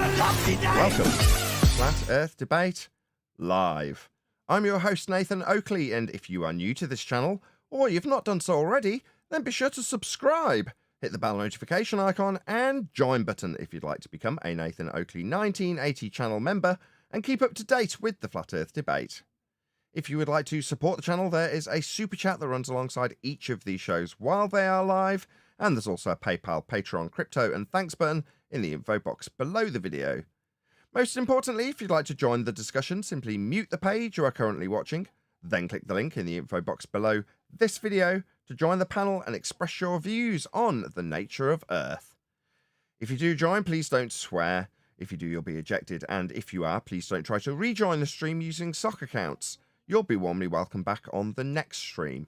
Welcome, Flat Earth Debate Live. I'm your host, Nathan Oakley, and if you are new to this channel, or you've not done so already, then be sure to subscribe, hit the bell notification icon, and join button if you'd like to become a Nathan Oakley 1980 channel member and keep up to date with the Flat Earth Debate. If you would like to support the channel, there is a super chat that runs alongside each of these shows while they are live, and there's also a PayPal, Patreon, crypto, and thanks button in the info box below the video. Most importantly, if you'd like to join the discussion, simply mute the page you are currently watching, then click the link in the info box below this video to join the panel and express your views on the nature of Earth. If you do join, please don't swear. If you do, you'll be ejected, and if you are, please don't try to rejoin the stream using sock accounts. You'll be warmly welcome back on the next stream.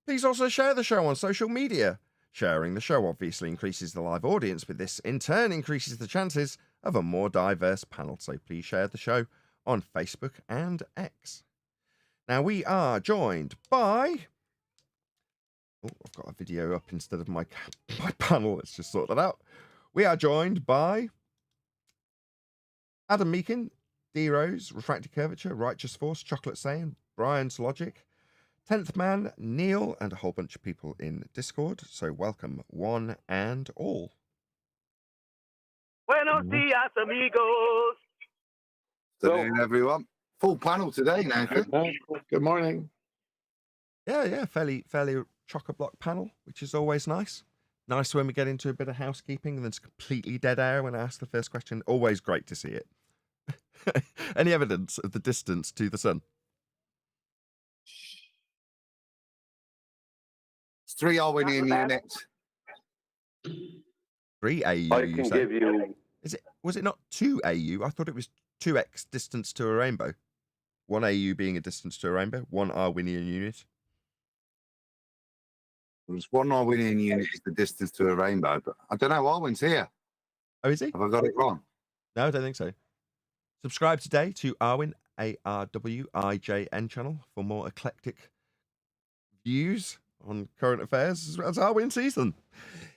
Please also share the show on social media. Sharing the show obviously increases the live audience, but this in turn increases the chances of a more diverse panel, so please share the show on Facebook and X. Now we are joined by... Oh, I've got a video up instead of my panel. Let's just sort that out. We are joined by Adam Meakin, D-Rose, Refracted Curvature, Righteous Force, Chocolate Saiyan, Brian's Logic, 10th Man, Neil, and a whole bunch of people in Discord. So welcome one and all. Buenos dias, amigos. Good afternoon, everyone. Full panel today, Nathan. Good morning. Yeah, fairly chock-a-block panel, which is always nice. Nice when we get into a bit of housekeeping and then it's completely dead air when I ask the first question. Always great to see it. Any evidence of the distance to the sun? It's 3 Arwinian units. 3 AU. I can give you. Was it not 2 AU? I thought it was 2x distance to a rainbow. 1 AU being a distance to a rainbow, 1 Arwinian unit. There's 1 Arwinian unit is the distance to a rainbow, but I don't know. Arwin's here. Oh, is he? Have I got it wrong? No, I don't think so. Subscribe today to Arwin, ARWIJN channel for more eclectic views on current affairs as Arwin sees them.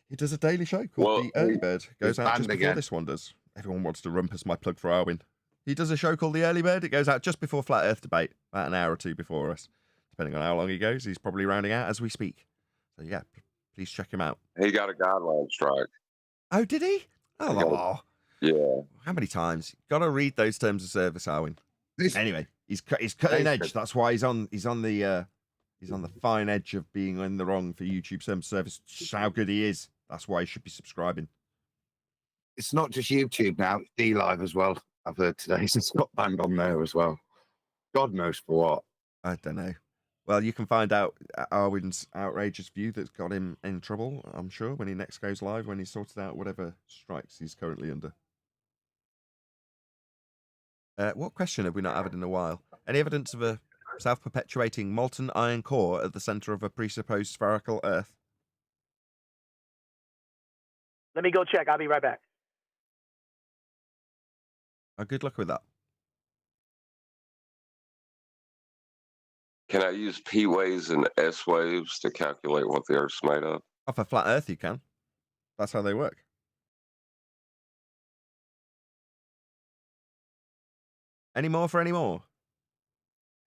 He does a daily show called The Early Bird. Goes out just before this one does. Everyone wants to rumpus my plug for Arwin. He does a show called The Early Bird. It goes out just before Flat Earth Debate, about an hour or two before us. Depending on how long he goes, he's probably rounding out as we speak. So yeah, please check him out. He got a guideline strike. Oh, did he? Oh, yeah. How many times? Got to read those terms of service, Arwin. Anyway, he's cutting edge. That's why he's on the fine edge of being in the wrong for YouTube terms of service. Just how good he is. That's why he should be subscribing. It's not just YouTube now, it's D-Live as well. I've heard today. It's got banned on there as well. God knows for what. I don't know. Well, you can find out Arwin's outrageous view that's got him in trouble, I'm sure, when he next goes live, when he's sorted out whatever strikes he's currently under. What question have we not had in a while? Any evidence of a self-perpetuating molten iron core at the center of a presupposed spherical Earth? Let me go check. I'll be right back. Good luck with that. Can I use P waves and S waves to calculate what the Earth's made of? Off a flat Earth, you can. That's how they work. Any more for any more?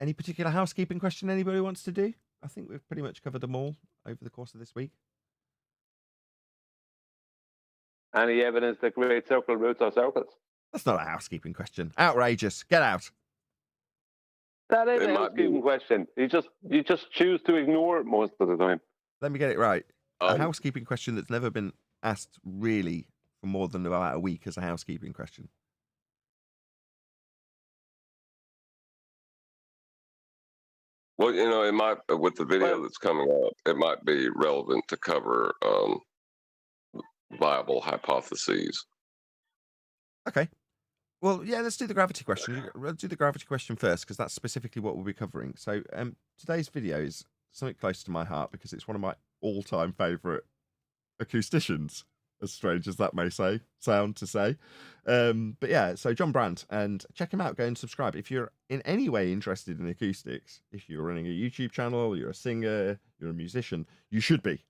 Any particular housekeeping question anybody wants to do? I think we've pretty much covered them all over the course of this week. Any evidence that create circle roots or circles? That's not a housekeeping question. Outrageous. Get out. That is a housekeeping question. You just choose to ignore it most of the time. Let me get it right. A housekeeping question that's never been asked really for more than about a week as a housekeeping question. Well, you know, it might, with the video that's coming up, it might be relevant to cover viable hypotheses. Okay. Well, yeah, let's do the gravity question. Let's do the gravity question first, because that's specifically what we'll be covering. So today's video is something close to my heart because it's one of my all-time favourite acousticians, as strange as that may sound to say. But yeah, so John Brandt, and check him out, go and subscribe. If you're in any way interested in acoustics, if you're running a YouTube channel, you're a singer, you're a musician, you should be.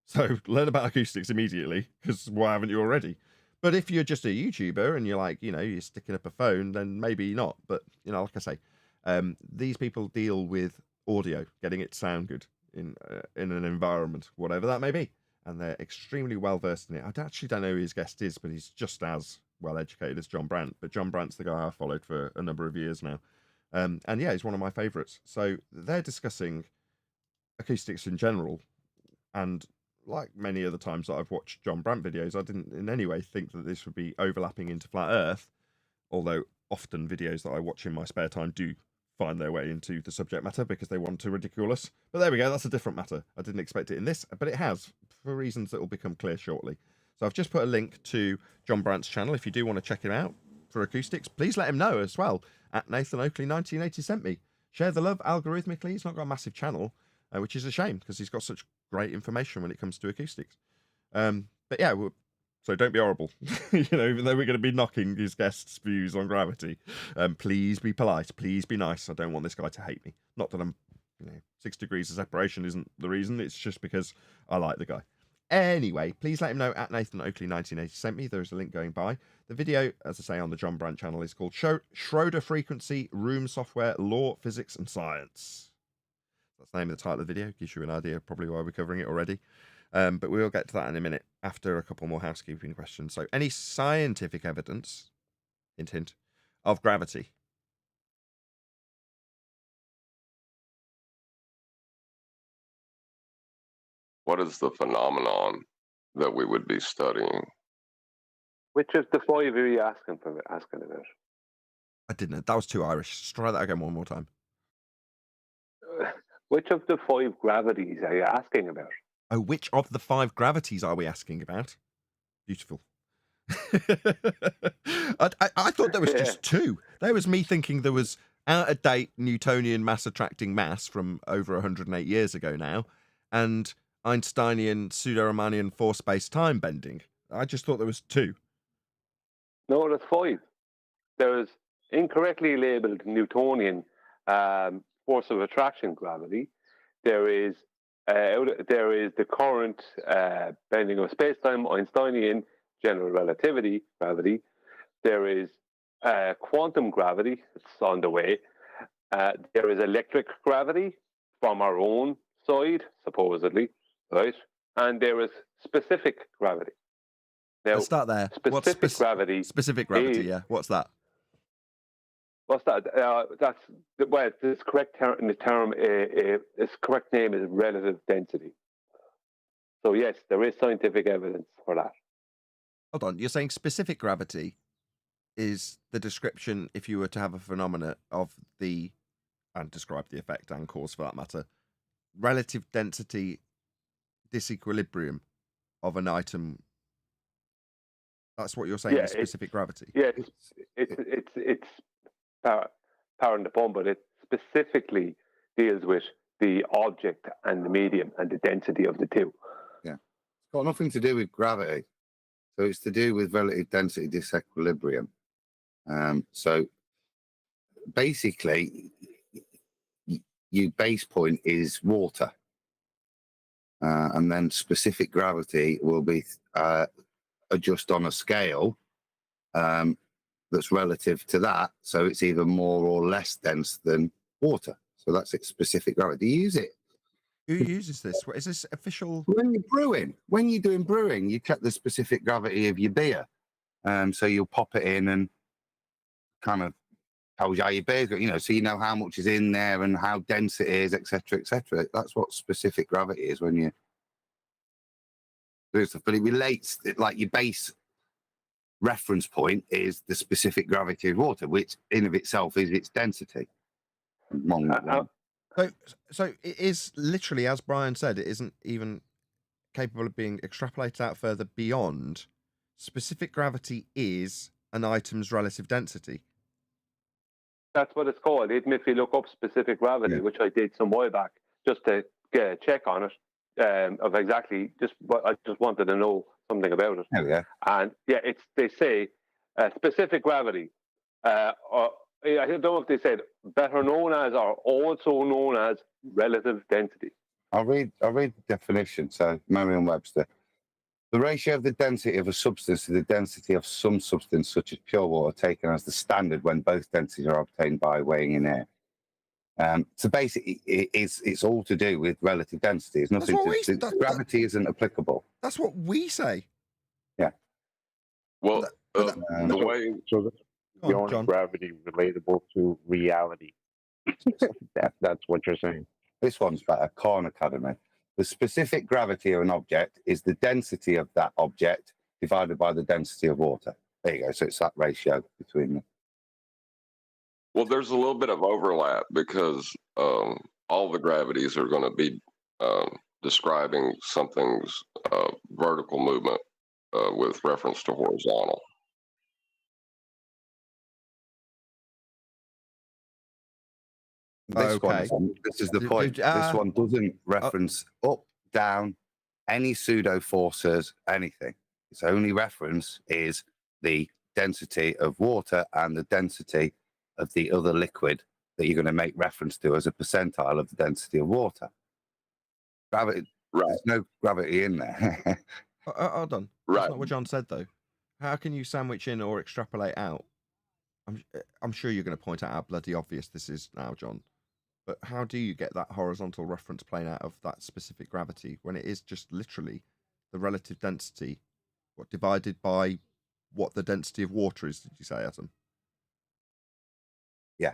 So learn about acoustics immediately, because why haven't you already? But if you're just a YouTuber and you're like, you're sticking up a phone, then maybe not. But, like I say, these people deal with audio, getting it to sound good in an environment, whatever that may be. And they're extremely well versed in it. I actually don't know who his guest is, but he's just as well educated as John Brandt. But John Brandt's the guy I followed for a number of years now. And yeah, he's one of my favorites. So they're discussing acoustics in general. And like many other times that I've watched John Brandt videos, I didn't in any way think that this would be overlapping into Flat Earth. Although often videos that I watch in my spare time do find their way into the subject matter because they want to ridicule us. But there we go, that's a different matter. I didn't expect it in this, but it has, for reasons that will become clear shortly. So I've just put a link to John Brandt's channel. If you do want to check him out for acoustics, please let him know as well. At Nathan Oakley 1980 sent me. Share the love algorithmically. He's not got a massive channel, which is a shame because he's got such great information when it comes to acoustics. But yeah, so don't be horrible. Even though we're going to be knocking his guests' views on gravity, please be polite. Please be nice. I don't want this guy to hate me. Not that I'm, 6 degrees of separation isn't the reason. It's just because I like the guy. Anyway, please let him know at Nathan Oakley 1980 sent me. There's a link going by. The video, as I say, on the John Brandt channel is called Schroeder Frequency, Room Software, Law, Physics and Science. That's the name of the title of the video. Gives you an idea of probably why we're covering it already. But we'll get to that in a minute after a couple more housekeeping questions. So any scientific evidence, hint, hint, of gravity? What is the phenomenon that we would be studying? Which of the 5 are you asking about? I didn't know. That was too Irish. Let's try that again one more time. Which of the 5 gravities are you asking about? Oh, which of the 5 gravities are we asking about? Beautiful. I thought there was just 2. There was me thinking there was out-of-date Newtonian mass-attracting mass from over 108 years ago now, and Einsteinian pseudo-Riemannian force-space-time bending. I just thought there was 2. No, there's 5. There is incorrectly labeled Newtonian force of attraction gravity. There is the current bending of space-time, Einsteinian general relativity gravity. There is quantum gravity, it's on the way. There is electric gravity from our own side, supposedly, right? And there is specific gravity. Now, Let's start there. Specific gravity. Specific gravity, yeah. What's that? What's that? This correct its correct name is relative density. So yes, there is scientific evidence for that. Hold on, you're saying specific gravity is the description, if you were to have a phenomena of and describe the effect and cause for that matter, relative density disequilibrium of an item. That's what you're saying, is specific gravity. Yeah, it's power and the pump, but it specifically deals with the object and the medium and the density of the two. Yeah, it's got nothing to do with gravity. So it's to do with relative density disequilibrium. So basically, your base point is water. And then specific gravity will be adjust on a scale that's relative to that. So it's either more or less dense than water. So that's its specific gravity. Do you use it? Who uses this? Is this official? When you're brewing, when you're doing brewing, you check the specific gravity of your beer. So you'll pop it in and kind of tells you how your beer's got, so you know how much is in there and how dense it is, etc., etc. That's what specific gravity is when you do stuff. But it relates, like your base reference point is the specific gravity of water, which in of itself is its density. So it is literally, as Brian said, it isn't even capable of being extrapolated out further beyond. Specific gravity is an item's relative density. That's what it's called. Even if you look up specific gravity, which I did some while back, just to get a check on it, of exactly I just wanted to know something about it. Oh, yeah. And yeah, they say specific gravity. I don't know if they said better known as or also known as relative density. I'll read the definition. So Merriam-Webster. The ratio of the density of a substance to the density of some substance, such as pure water, taken as the standard when both densities are obtained by weighing in air. So basically, it's all to do with relative density. It's nothing gravity isn't applicable. That's what we say. Yeah. Well, but the way So that's Go on, beyond John. gravity relatable to reality. That's what you're saying. This one's better. Khan Academy. The specific gravity of an object is the density of that object divided by the density of water. There you go. So it's that ratio between them. Well, there's a little bit of overlap because all the gravities are going to be describing something's vertical movement with reference to horizontal. This is the point. This one doesn't reference up, down, any pseudo forces, anything. Its only reference is the density of water and the density of the other liquid that you're going to make reference to as a percentile of the density of water. Gravity, right? There's no gravity in there. Hold on. Right. That's not what John said, though. How can you sandwich in or extrapolate out? I'm sure you're going to point out how bloody obvious this is now, John. But how do you get that horizontal reference plane out of that specific gravity when it is just literally the relative density, what divided by what the density of water is? Did you say, Adam? Yeah.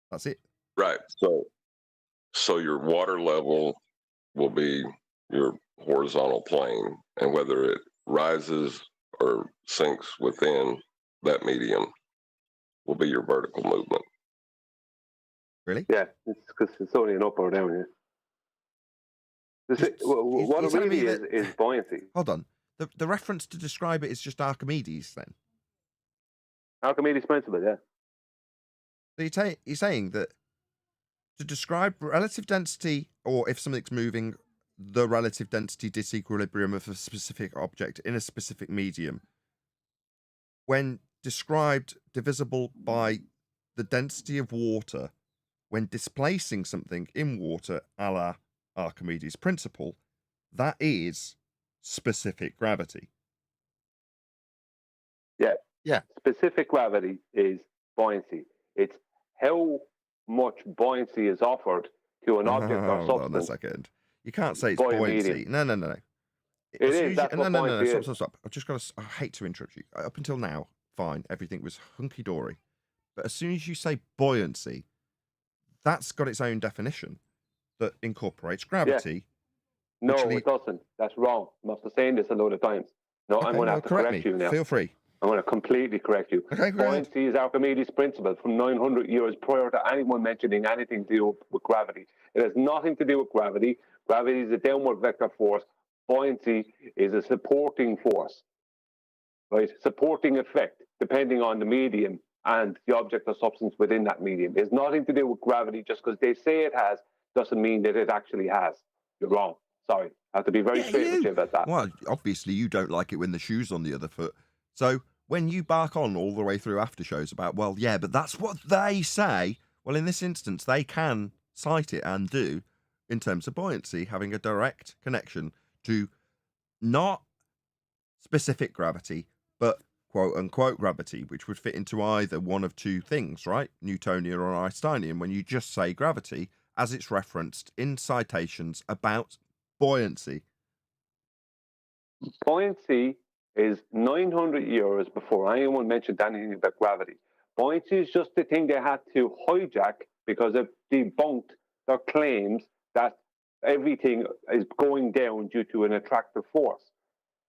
That's it. Right. So your water level will be your horizontal plane, and whether it rises or sinks within that medium will be your vertical movement. Really? Yeah, it's because it's only an up or down. Yeah. What it telling really me is buoyancy. Hold on. The reference to describe it is just Archimedes, then. Archimedes principle, yeah. So you're saying that to describe relative density, or if something's moving, the relative density disequilibrium of a specific object in a specific medium, when described divisible by the density of water, when displacing something in water, a la Archimedes' principle, that is specific gravity. Yeah. Yeah. Specific gravity is buoyancy. It's how much buoyancy is offered to an object or Hold substance. on a second. You can't say it's By a buoyancy. medium. No. It is. That's what buoyancy is. Stop. I've just got to. I hate to interrupt you. Up until now, fine, everything was hunky dory. But as soon as you say buoyancy, that's got its own definition that incorporates gravity. No, Actually- it doesn't. That's wrong. I must have saying this a load of times. No, Okay, I'm going to well, have to correct you now. Feel free. I'm going to completely correct you. Okay, go ahead. Buoyancy is Archimedes' principle from 900 years prior to anyone mentioning anything to do with gravity. It has nothing to do with gravity. Gravity is a downward vector force. Buoyancy is a supporting force, right? Supporting effect, depending on the medium and the object or substance within that medium. It has nothing to do with gravity. Just because they say it has doesn't mean that it actually has. You're wrong. Sorry. I have to be very straight with you about that. Well, obviously you don't like it when the shoe's on the other foot. So when you bark on all the way through after shows about, well, yeah, but that's what they say. Well, in this instance, they can cite it and do in terms of buoyancy, having a direct connection to not specific gravity, but quote unquote gravity, which would fit into either one of two things, right? Newtonian or Einsteinian, when you just say gravity as it's referenced in citations about buoyancy. Buoyancy is 900 years before anyone mentioned anything about gravity. Buoyancy is just the thing they had to hijack because it debunked their claims that everything is going down due to an attractive force.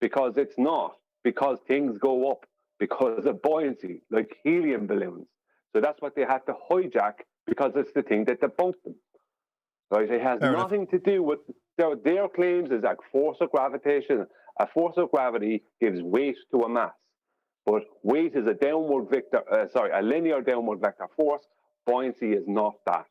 Because it's not. Because things go up because of buoyancy, like helium balloons. So that's what they had to hijack because it's the thing that debunked them. Right? It has nothing to do with their claims is like force of gravitation. A force of gravity gives weight to a mass, but weight is a a linear downward vector force. Buoyancy is not that.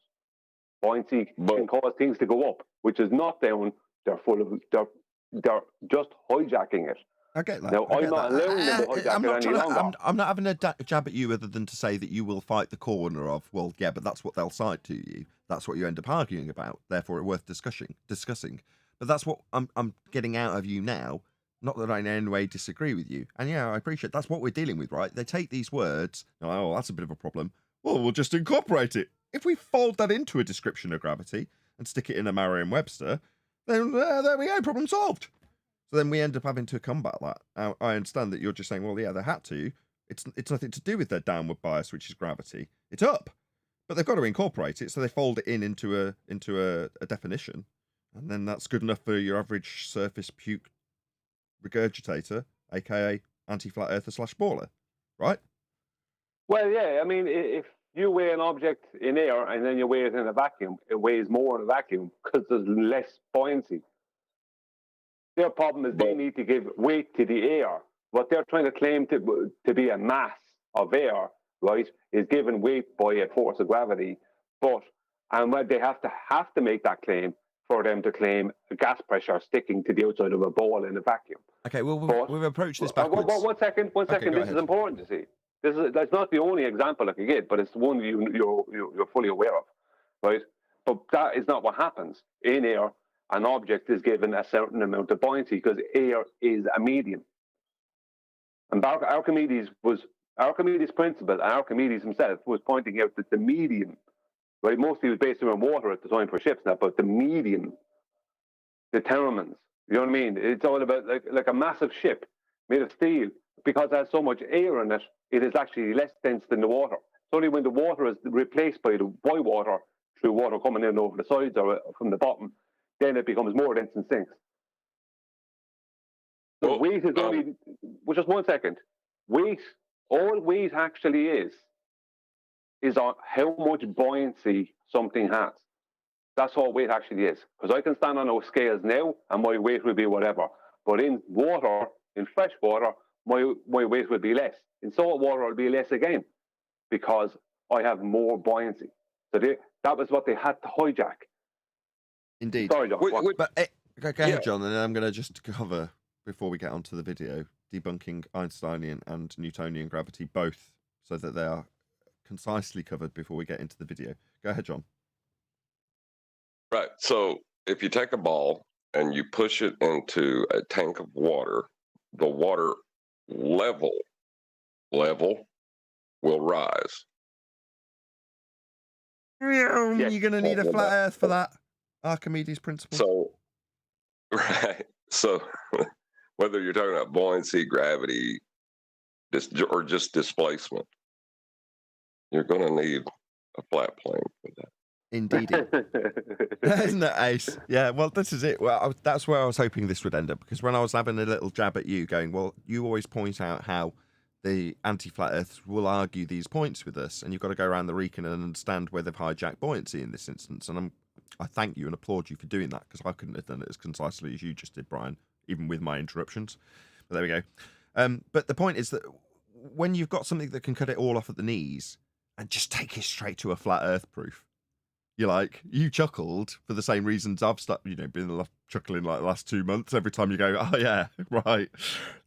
Buoyancy can cause things to go up, which is not down. They're just hijacking it. I get that. Now, I'm not allowing them to hijack it any longer. I'm not having a jab at you other than to say that you will fight the corner of, well, yeah, but that's what they'll cite to you. That's what you end up arguing about. Therefore, it's worth discussing. But that's what I'm getting out of you now. Not that I in any way disagree with you. And yeah, I appreciate that's what we're dealing with, right? They take these words, oh, that's a bit of a problem. Well, we'll just incorporate it. If we fold that into a description of gravity and stick it in a Merriam-Webster, then there we go, problem solved. So then we end up having to combat that. I understand that you're just saying, well, yeah, they had to. It's nothing to do with their downward bias, which is gravity. It's up. But they've got to incorporate it, so they fold it into a definition. And then that's good enough for your average surface puke regurgitator, aka anti-flat earther / baller, right? Well, yeah. I mean, if you weigh an object in air and then you weigh it in a vacuum, it weighs more in a vacuum because there's less buoyancy. Their problem is they need to give weight to the air. What they're trying to claim to be a mass of air, right, is given weight by a force of gravity. And they have to make that claim for them to claim gas pressure sticking to the outside of a ball in a vacuum. Okay, well, we've approached this backwards. One second. Okay, this is important to see. That's not the only example I could give, but it's the one you're fully aware of, right? But that is not what happens. In air, an object is given a certain amount of buoyancy because air is a medium. And Archimedes' principle, and Archimedes himself was pointing out that the medium, right, mostly was based around water at the time for ships now, but the medium determines. You know what I mean? It's all about like a massive ship made of steel, because it has so much air in it, it is actually less dense than the water. It's only when the water is replaced by water through water coming in over the sides or from the bottom, then it becomes more dense and sinks. So weight is only, well, just 1 second. All weight actually is on how much buoyancy something has. That's all weight actually is. Because I can stand on those scales now and my weight will be whatever. But in water, in fresh water, my weight will be less. In salt water, it'll be less again because I have more buoyancy. So that was what they had to hijack. Indeed. Sorry, John. But go ahead, John, and then I'm going to just cover, before we get onto the video, debunking Einsteinian and Newtonian gravity both, so that they are concisely covered before we get into the video. Go ahead, John. Right. So if you take a ball and you push it into a tank of water, the water level will rise. You're going to need a flat earth for that. Archimedes' principle. So, right. So whether you're talking about buoyancy, gravity, or just displacement, you're going to need a flat plane for that. Indeed. Isn't it, Ace? Yeah, well, this is it. Well, that's where I was hoping this would end up, because when I was having a little jab at you, going, well, you always point out how the anti-flat earths will argue these points with us, and you've got to go around the recon and understand where they've hijacked buoyancy in this instance. And I thank you and applaud you for doing that, because I couldn't have done it as concisely as you just did, Brian, even with my interruptions. But there we go. But the point is that when you've got something that can cut it all off at the knees and just take it straight to a flat earth proof, you chuckled for the same reasons I've been chuckling like the last 2 months every time you go, oh yeah, right.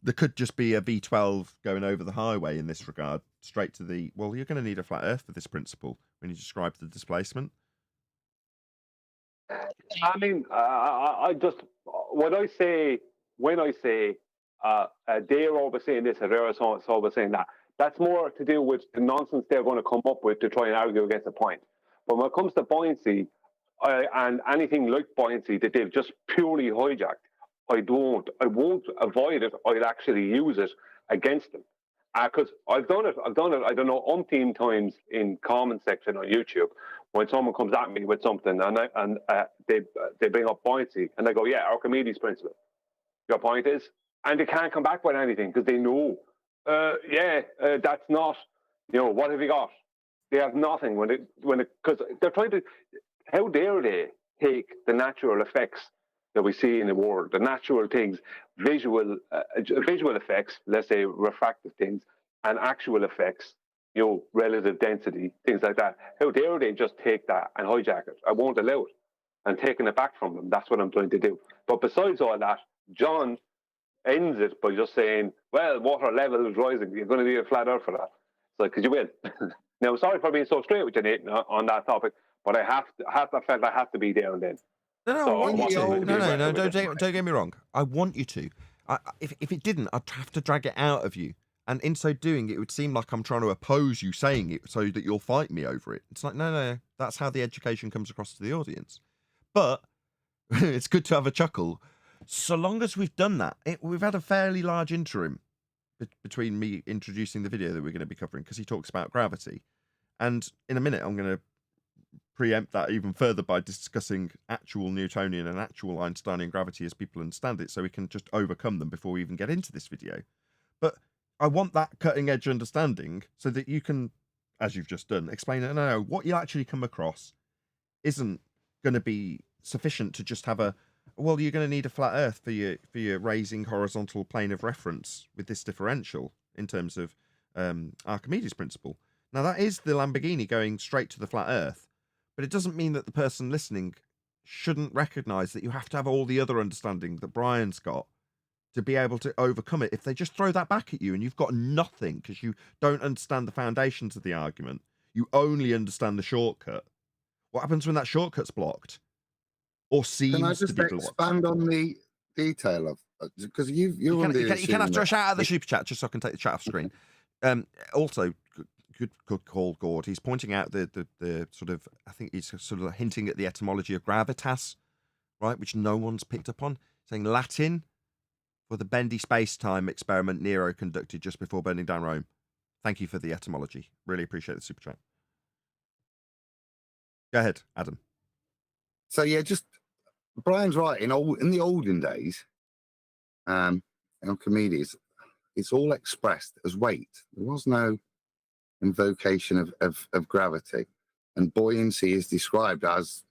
There could just be a V12 going over the highway in this regard, straight to the, well, you're going to need a flat earth for this principle when you describe the displacement. I mean, I just, when I say they're always saying this and they're always saying that, that's more to do with the nonsense they're going to come up with to try and argue against the point. But when it comes to buoyancy and anything like buoyancy that they've just purely hijacked, I won't avoid it. I'll actually use it against them. Because I've done it, I don't know, umpteen times in comment section on YouTube when someone comes at me with something and they bring up buoyancy and they go, yeah, Archimedes' principle. Your point is? And they can't come back with anything because they know, that's not, what have you got? They have nothing because they're trying to. How dare they take the natural effects that we see in the world, the natural things, visual effects, let's say refractive things, and actual effects, relative density, things like that. How dare they just take that and hijack it? I won't allow it. And taking it back from them. That's what I'm trying to do. But besides all that, John ends it by just saying, "Well, water level is rising. You're going to need a flat earth for that." So, because you will. Now, sorry for being so straight with you, Nathan, on that topic, but I felt I have to be there and then. No, So I want you to. I want No, don't get me wrong. I want you to. If it didn't, I'd have to drag it out of you. And in so doing, it would seem like I'm trying to oppose you saying it so that you'll fight me over it. It's like, no, that's how the education comes across to the audience. But it's good to have a chuckle. So long as we've done that, we've had a fairly large interim between me introducing the video that we're going to be covering, because he talks about gravity. And in a minute, I'm going to preempt that even further by discussing actual Newtonian and actual Einsteinian gravity as people understand it, so we can just overcome them before we even get into this video. But I want that cutting edge understanding so that you can, as you've just done, explain that no, what you actually come across isn't going to be sufficient to just have a, well, you're going to need a flat earth for your raising horizontal plane of reference with this differential in terms of Archimedes' principle. Now, that is the Lamborghini going straight to the flat earth, but it doesn't mean that the person listening shouldn't recognize that you have to have all the other understanding that Brian's got to be able to overcome it. If they just throw that back at you and you've got nothing because you don't understand the foundations of the argument, you only understand the shortcut. What happens when that shortcut's blocked? Or seems Can I to just be blocked? expand on the detail of, because you can have to shout out the super chat just so I can take the chat off screen. Also, good call, Gord. He's pointing out the sort of, I think he's sort of hinting at the etymology of gravitas, right, which no one's picked up on, saying Latin for the bendy space-time experiment Nero conducted just before burning down Rome. Thank you for the etymology. Really appreciate the super chat. Go ahead, Adam. So yeah, just Brian's right. In the olden days, Archimedes, it's all expressed as weight. There was no invocation of gravity, and buoyancy is described as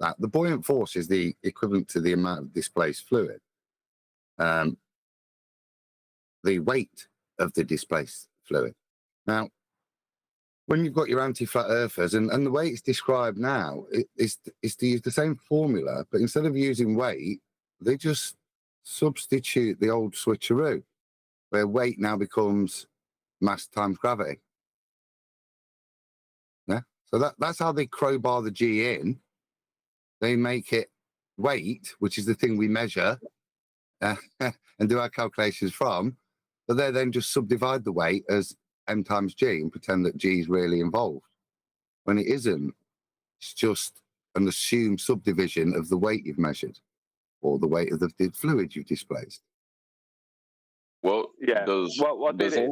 that. The buoyant force is the equivalent to the amount of displaced fluid. The weight of the displaced fluid. Now, when you've got your anti-flat earthers, and the way it's described now is to use the same formula, but instead of using weight, they just substitute the old switcheroo, where weight now becomes mass times gravity. Yeah, so that's how they crowbar the G in. They make it weight, which is the thing we measure and do our calculations from, but they then just subdivide the weight as M times G and pretend that G is really involved, when it isn't. It's just an assumed subdivision of the weight you've measured or the weight of the fluid you've displaced. Well, Yeah. What they did.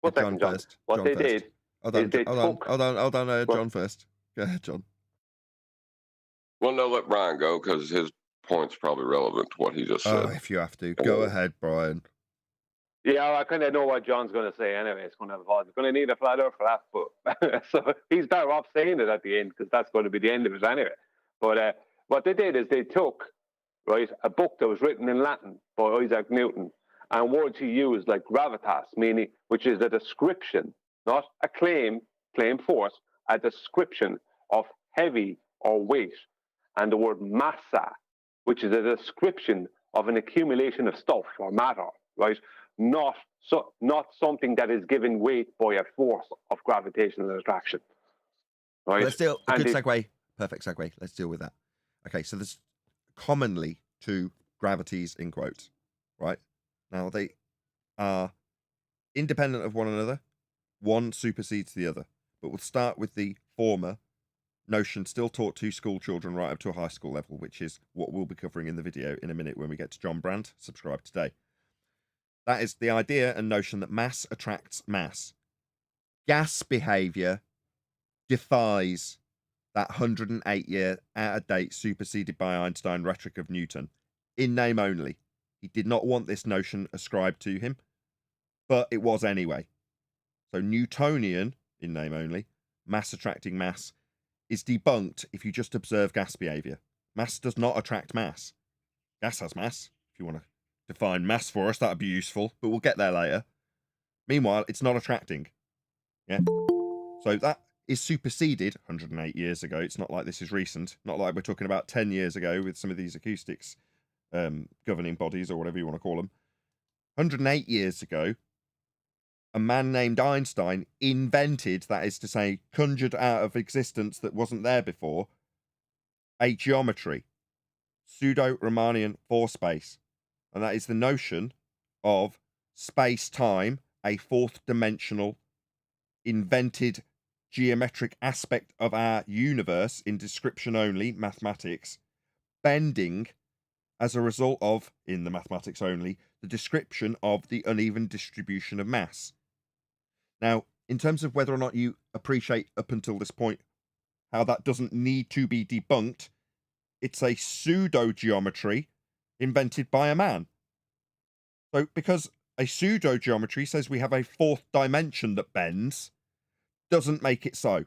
One second, John. First. What John they first. did Hold is they took. Hold on, John first. Go ahead, John. Well, no, let Brian go because his point's probably relevant to what he just said. Oh, if you have to. Go ahead, Brian. Yeah, I kind of know what John's going to say anyway. It's going to involve, it's going to need a flat earth for that, but so he's better off saying it at the end because that's going to be the end of it anyway. But what they did is they took, right, a book that was written in Latin by Isaac Newton, and words he used like gravitas, meaning, which is a description, not a claim force, a description of heavy or weight, and the word massa, which is a description of an accumulation of stuff or matter, right? Not something that is given weight by a force of gravitational attraction. Right? Let's deal. Good segue. Perfect segue. Let's deal with that. Okay, so there's commonly two gravities in quotes, right? Now they are independent of one another. One supersedes the other. But we'll start with the former notion still taught to school children right up to a high school level, which is what we'll be covering in the video in a minute when we get to John Brandt. Subscribe today. That is the idea and notion that mass attracts mass. Gas behaviour defies that 108-year out-of-date superseded by Einstein rhetoric of Newton. In name only. He did not want this notion ascribed to him, but it was anyway. So Newtonian, in name only, mass attracting mass, is debunked if you just observe gas behaviour. Mass does not attract mass. Gas has mass. If you want to define mass for us, that would be useful, but we'll get there later. Meanwhile, it's not attracting. Yeah. So that is superseded 108 years ago. It's not like this is recent. Not like we're talking about 10 years ago with some of these acoustics governing bodies or whatever you want to call them. 108 years ago, a man named Einstein invented, that is to say, conjured out of existence that wasn't there before, a geometry, pseudo-Riemannian force space, and that is the notion of space-time, a fourth dimensional, invented geometric aspect of our universe in description only, mathematics, bending as a result of, in the mathematics only, the description of the uneven distribution of mass. Now, in terms of whether or not you appreciate up until this point how that doesn't need to be debunked, it's a pseudo geometry invented by a man. So, because a pseudo geometry says we have a fourth dimension that bends, doesn't make it so.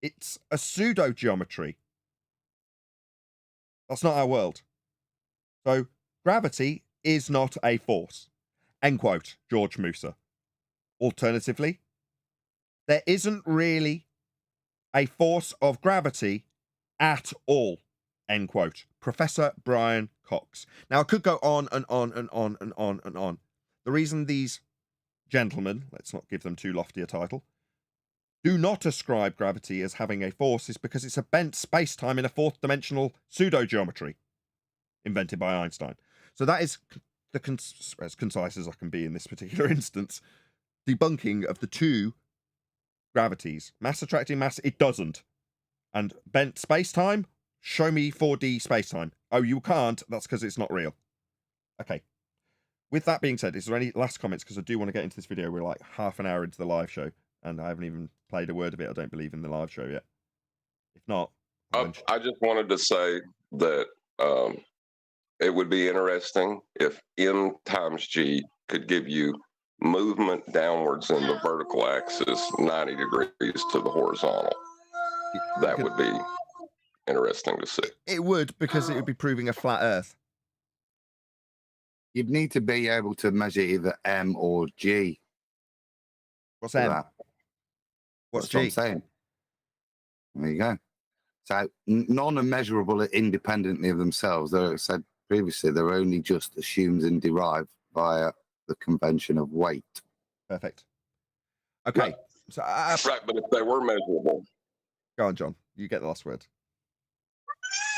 It's a pseudo geometry. That's not our world. So, gravity is not a force. End quote, George Musa. Alternatively, there isn't really a force of gravity at all. End quote. Professor Brian Cox. Now, I could go on and on and on and on and on. The reason these gentlemen, let's not give them too lofty a title, do not ascribe gravity as having a force is because it's a bent space-time in a fourth dimensional pseudo-geometry invented by Einstein. So that is as concise as I can be in this particular instance. Debunking of the two gravities. Mass attracting mass, it doesn't. And bent space-time, show me 4D space-time. Oh, you can't, that's because it's not real. Okay. With that being said, is there any last comments? Because I do want to get into this video. We're like half an hour into the live show, and I haven't even played a word of it. I don't believe in the live show yet. If not, I just wanted to say that it would be interesting if M times G could give you movement downwards in the vertical axis 90 degrees to the horizontal. That would be interesting to see. It would, because it would be proving a flat Earth. You'd need to be able to measure either M or G. What's for M? that. What's That's what G? I'm saying. There you go. So none are measurable independently of themselves. They're said previously, they're only just assumed and derived via the convention of weight. Perfect. Okay. Right. So, Right, but if they were measurable, go on, John. You get the last word.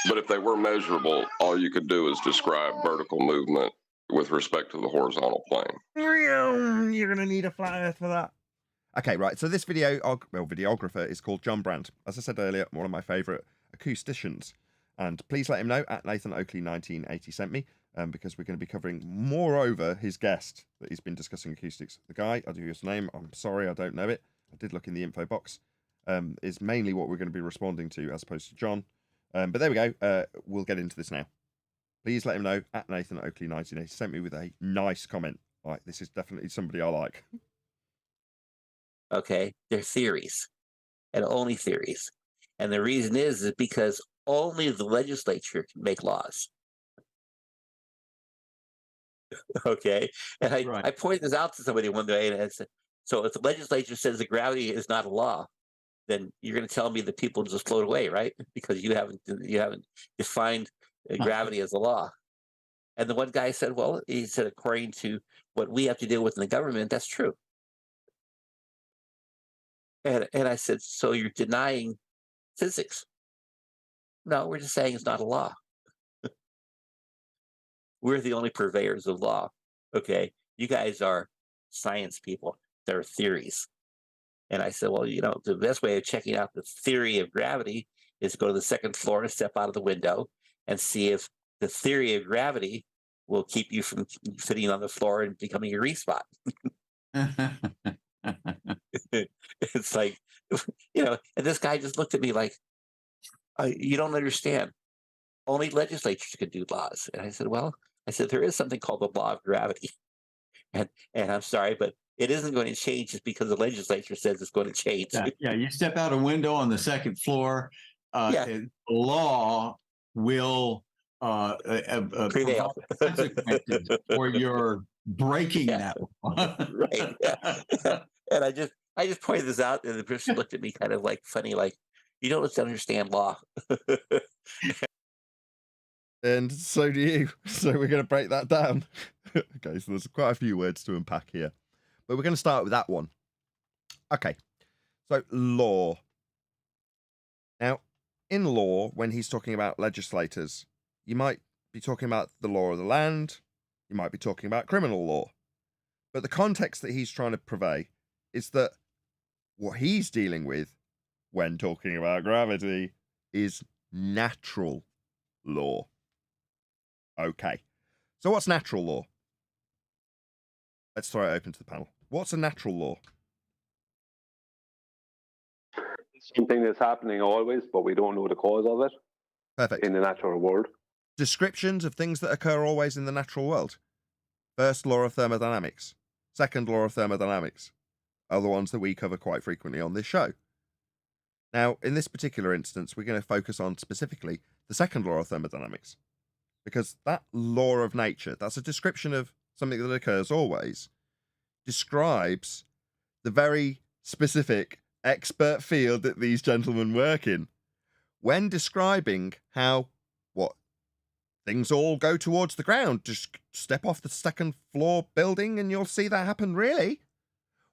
but if they were measurable, all you could do is describe vertical movement with respect to the horizontal plane. You're going to need a flat Earth for that. Okay, right. So this videographer is called John Brandt. As I said earlier, one of my favourite acousticians. And please let him know at Nathan Oakley 1980 sent me, because we're going to be covering, moreover, his guest that he's been discussing acoustics. The guy, I'll do his name. I'm sorry, I don't know it. I did look in the info box. Is mainly what we're going to be responding to as opposed to John. But there we go. We'll get into this now. Please let him know at Nathan Oakley 1980 sent me with a nice comment. Like, this is definitely somebody I like. Okay, they're theories, and only theories. And the reason is because only the legislature can make laws. Okay, and I pointed this out to somebody one day, and I said, so if the legislature says that gravity is not a law, then you're going to tell me that people just float away, right? Because you haven't defined gravity as a law. And the one guy said, well, he said, according to what we have to deal with in the government, that's true. And I said, so you're denying physics? No, we're just saying it's not a law. We're the only purveyors of law. Okay, you guys are science people. They're theories. And I said, well, the best way of checking out the theory of gravity is to go to the second floor and step out of the window and see if the theory of gravity will keep you from sitting on the floor and becoming a respot. It's like, and this guy just looked at me like, you don't understand. Only legislatures can do laws. And I said, there is something called the law of gravity. And I'm sorry, but it isn't going to change just because the legislature says it's going to change. Yeah, you step out a window on the second floor, law will prevail. Consequences for your breaking that law. Right. Yeah. And I just pointed this out, and the person looked at me kind of like funny, like, you don't understand law. And so do you. So we're going to break that down. Okay, so there's quite a few words to unpack here. But we're going to start with that one. Okay, so law. Now, in law, when he's talking about legislators, you might be talking about the law of the land, You might be talking about criminal law. But the context that he's trying to purvey is that what he's dealing with when talking about gravity is natural law. Okay. So what's natural law? Let's throw it open to the panel. What's a natural law? Something that's happening always, but we don't know the cause of it. Perfect. In the natural world. Descriptions of things that occur always in the natural world. First law of thermodynamics. Second law of thermodynamics are the ones that we cover quite frequently on this show. Now, in this particular instance, we're going to focus on specifically the second law of thermodynamics, because that law of nature, that's a description of something that occurs always, describes the very specific expert field that these gentlemen work in when describing how things all go towards the ground. Just step off the second floor building and you'll see that happen. Really?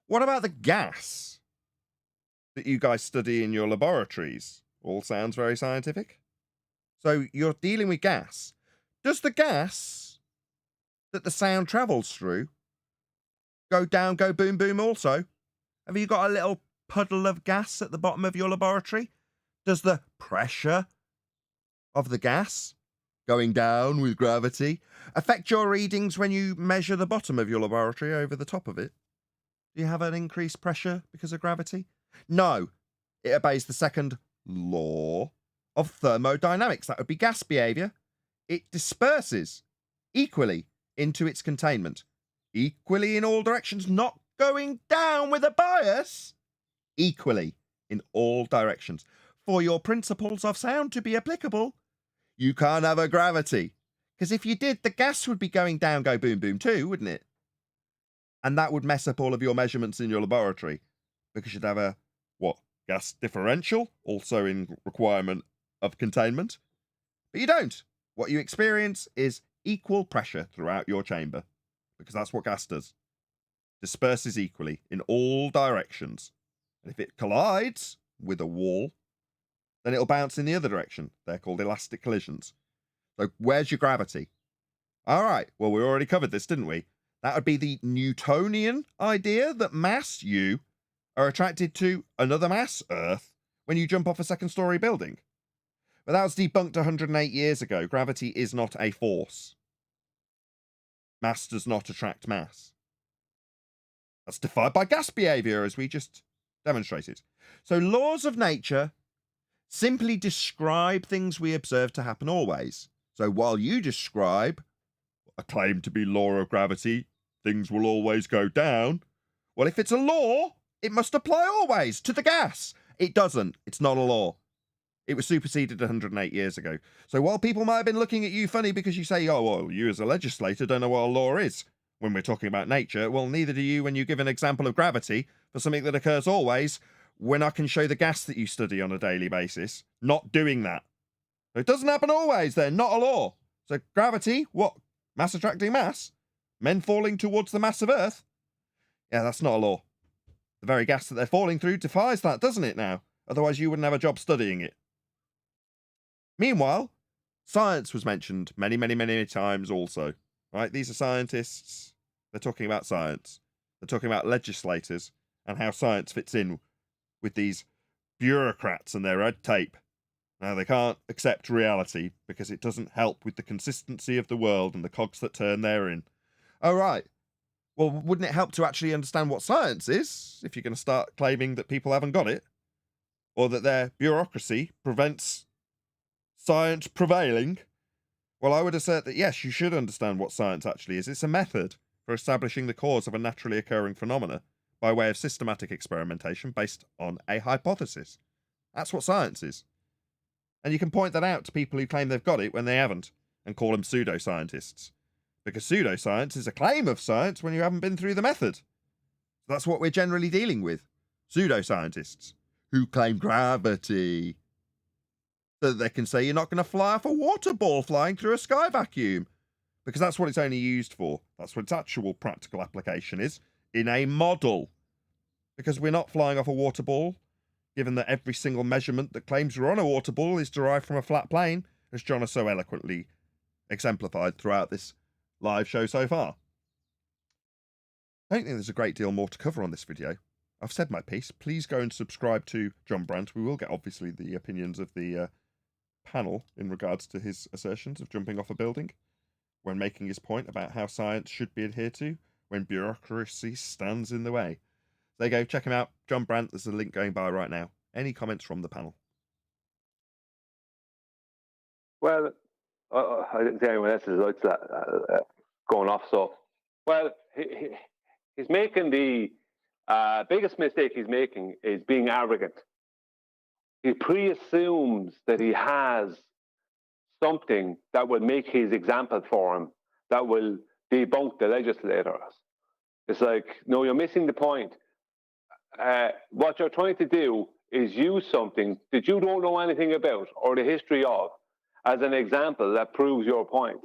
What about the gas that you guys study in your laboratories? All sounds very scientific. So you're dealing with gas. Does the gas that the sound travels through go down, go boom, boom also? Have you got a little puddle of gas at the bottom of your laboratory? Does the pressure of the gas going down with gravity affect your readings when you measure the bottom of your laboratory over the top of it? Do you have an increased pressure because of gravity? No. It obeys the second law of thermodynamics. That would be gas behaviour. It disperses equally into its containment. Equally in all directions, not going down with a bias. Equally in all directions. For your principles of sound to be applicable, you can't have a gravity. Because if you did, the gas would be going down, go boom, boom too, wouldn't it? And that would mess up all of your measurements in your laboratory. Because you'd have a, gas differential, also in requirement of containment. But you don't. What you experience is equal pressure throughout your chamber. Because that's what gas does. Disperses equally in all directions. And if it collides with a wall, then it'll bounce in the other direction. They're called elastic collisions. So where's your gravity? All right, well, we already covered this, didn't we? That would be the Newtonian idea that mass, you, are attracted to another mass, Earth, when you jump off a second-story building. But that was debunked 108 years ago. Gravity is not a force. Mass does not attract mass. That's defied by gas behaviour, as we just demonstrated. So laws of nature simply describe things we observe to happen always. So while you describe a claim to be law of gravity, things will always go down. Well, if it's a law, it must apply always to the gas. It doesn't. It's not a law. It was superseded 108 years ago. So while people might have been looking at you funny because you say, oh, well, you as a legislator don't know what a law is when we're talking about nature, well, neither do you when you give an example of gravity for something that occurs always, when I can show the gas that you study on a daily basis not doing that. So it doesn't happen always then, not a law. So gravity, what? Mass attracting mass? Men falling towards the mass of Earth? Yeah, that's not a law. The very gas that they're falling through defies that, doesn't it now? Otherwise you wouldn't have a job studying it. Meanwhile, science was mentioned many, many, many times also. Right? These are scientists. They're talking about science. They're talking about legislators and how science fits in with these bureaucrats and their red tape. Now, they can't accept reality because it doesn't help with the consistency of the world and the cogs that turn therein. Oh, right. Well, wouldn't it help to actually understand what science is if you're going to start claiming that people haven't got it? Or that their bureaucracy prevents science prevailing? Well, I would assert that, yes, you should understand what science actually is. It's a method for establishing the cause of a naturally occurring phenomena by way of systematic experimentation based on a hypothesis. That's what science is. And you can point that out to people who claim they've got it when they haven't, and call them pseudoscientists. Because pseudoscience is a claim of science when you haven't been through the method. That's what we're generally dealing with. Pseudoscientists who claim gravity. So that they can say you're not going to fly off a water ball flying through a sky vacuum. Because that's what it's only used for. That's what its actual practical application is. In a model. Because we're not flying off a water ball, given that every single measurement that claims we're on a water ball is derived from a flat plane, as John has so eloquently exemplified throughout this live show so far. I don't think there's a great deal more to cover on this video. I've said my piece. Please go and subscribe to John Brandt. We will get, obviously, the opinions of the panel in regards to his assertions of jumping off a building when making his point about how science should be adhered to when bureaucracy stands in the way. There you go. Check him out. John Brandt. There's a link going by right now. Any comments from the panel? Well, I didn't see anyone else's lights going off. So, well, he's making the biggest mistake he's making is being arrogant. He pre-assumes that he has something that will make his example for him, that will debunk the legislators. It's like, no, you're missing the point. What you're trying to do is use something that you don't know anything about or the history of as an example that proves your point.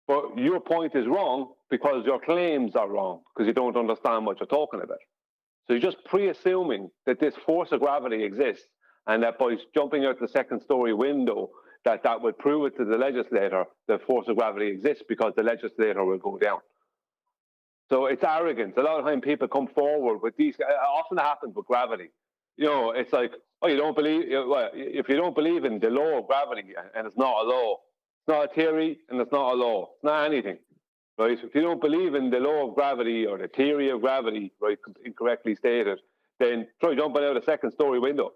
But your point is wrong because your claims are wrong, because you don't understand what you're talking about. So you're just pre-assuming that this force of gravity exists and that by jumping out the second-story window, that would prove it to the legislator that force of gravity exists because the legislator will go down. So it's arrogance. A lot of time people come forward with these. Often happens with gravity. You know, it's like, oh, you don't believe. Well, if you don't believe in the law of gravity, and it's not a law, it's not a theory, and it's not a law. It's not anything, right? If you don't believe in the law of gravity or the theory of gravity, right, incorrectly stated, then try jumping out a second-story window,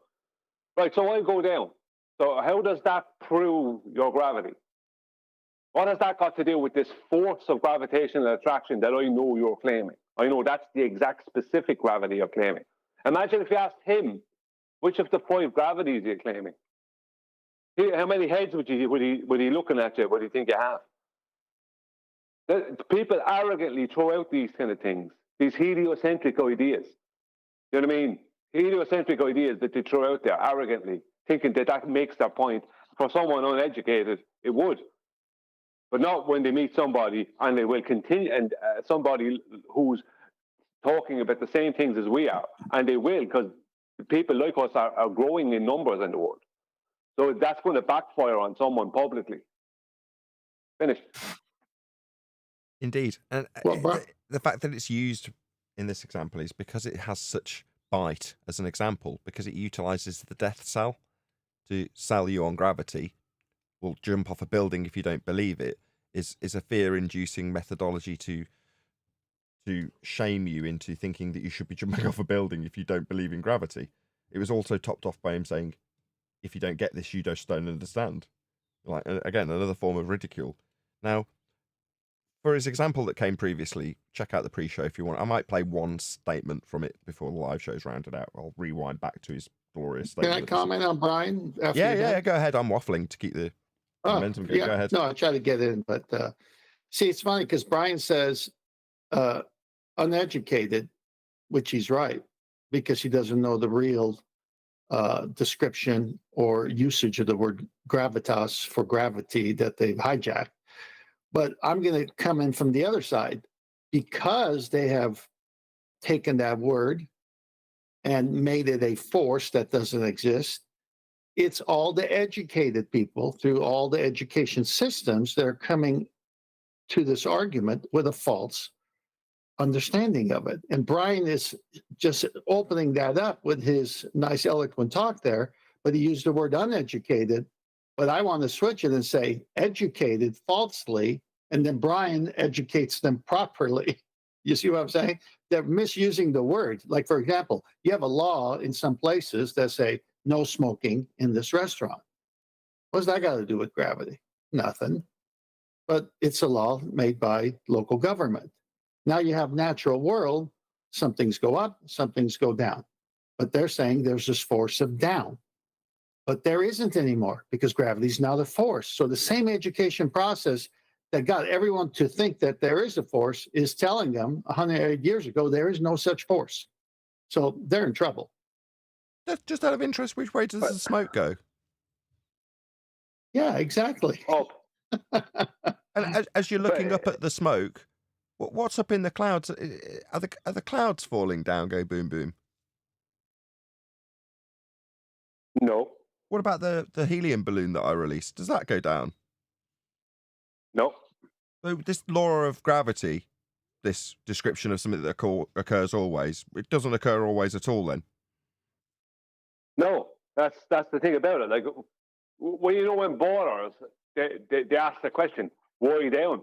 right? So I'll go down. So how does that prove your gravity? What has that got to do with this force of gravitational attraction that I know you're claiming? I know that's the exact specific gravity you're claiming. Imagine if you asked him, which of the 5 gravities are you claiming? How many heads would he looking at you? What do you think you have? People arrogantly throw out these kind of things, these heliocentric ideas. You know what I mean? Heliocentric ideas that they throw out there arrogantly, thinking that makes their point. For someone uneducated, it would. But not when they meet somebody and they will continue, and somebody who's talking about the same things as we are, and they will, because people like us are growing in numbers in the world. So that's going to backfire on someone publicly. Finished. Indeed. And the fact that it's used in this example is because it has such bite as an example, because it utilizes the death cell to sell you on gravity. Will jump off a building if you don't believe it, is a fear-inducing methodology to shame you into thinking that you should be jumping off a building if you don't believe in gravity. It was also topped off by him saying, if you don't get this, you just don't understand. Like, again, another form of ridicule. Now, for his example that came previously, check out the pre-show if you want. I might play one statement from it before the live show's rounded out. I'll rewind back to his glorious statement. Can I comment on Brian? Yeah, go ahead. I'm waffling to keep the momentum going. Yeah. Go ahead. No, I try to get in, but see, it's funny because Brian says uneducated, which he's right, because he doesn't know the real description or usage of the word gravitas for gravity that they've hijacked. But I'm going to come in from the other side, because they have taken that word and made it a force that doesn't exist. It's all the educated people through all the education systems that are coming to this argument with a false understanding of it. And Brian is just opening that up with his nice, eloquent talk there, but he used the word uneducated. But I want to switch it and say educated falsely, and then Brian educates them properly. You see what I'm saying? They're misusing the word. Like, for example, you have a law in some places that say no smoking in this restaurant. What's that got to do with gravity? Nothing. But it's a law made by local government. Now you have natural world. Some things go up, some things go down. But they're saying there's this force of down. But there isn't anymore, because gravity is now the force. So the same education process that got everyone to think that there is a force is telling them 100 years ago there is no such force. So they're in trouble. Just out of interest, which way does the smoke go? Yeah, exactly. And as you're looking up at the smoke, what's up in the clouds? Are the clouds falling down? Go boom boom. No. What about the helium balloon that I released? Does that go down? No. So this law of gravity, this description of something that occurs always, it doesn't occur always at all then? No, that's the thing about it. Like, well, you know, when ballers, they ask the question, why down?